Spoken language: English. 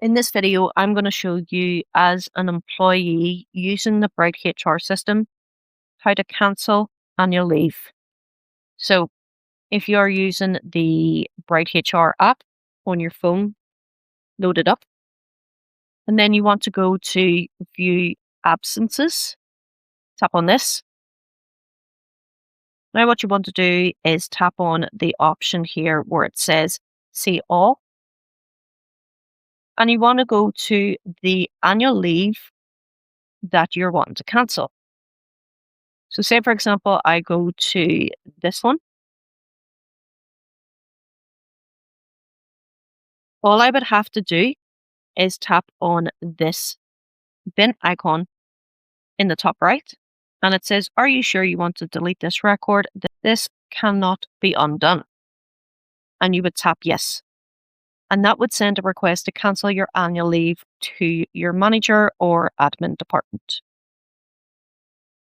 In this video, I'm going to show you as an employee using the BrightHR system, how to cancel annual leave. So if you're using the BrightHR app on your phone, load it up. And then you want to go to view absences. Tap on this. Now what you want to do is tap on the option here where it says see all. And you want to go to the annual leave that you're wanting to cancel. So say, for example, I go to this one. All I would have to do is tap on this bin icon in the top right. And it says, are you sure you want to delete this record? This cannot be undone. And you would tap yes. And that would send a request to cancel your annual leave to your manager or admin department.